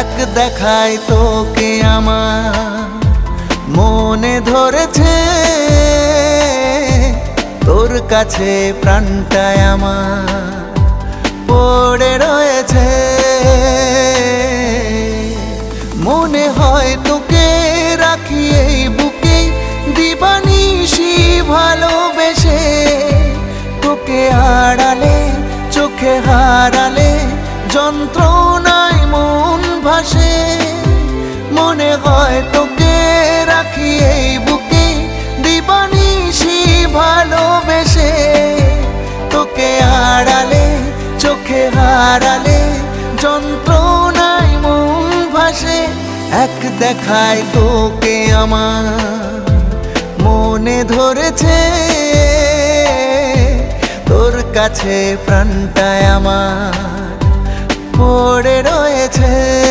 এক দেখায় তোকে আমার মনে ধরেছে, তোর কাছে প্রাণটায় আমার পড়ে রয়েছে। মনে হয় তোকে রাখি এই বুকে দিবানিশি ভালোবেসে, তোকে আড়ালে চোখে হারালে যন্ত্রণায় মন ভাসে। মনে হয় তোকে রাখি এই বুকে দিবানিশি ভালোবেসে, তোকে আড়ালে চোখে হারালে যন্ত্রণায় মন ভাসে। এক দেখায় তোকে আমার মনে ধরেছে, তোর কাছে প্রাণটায় আমার পড়ে রয়েছে।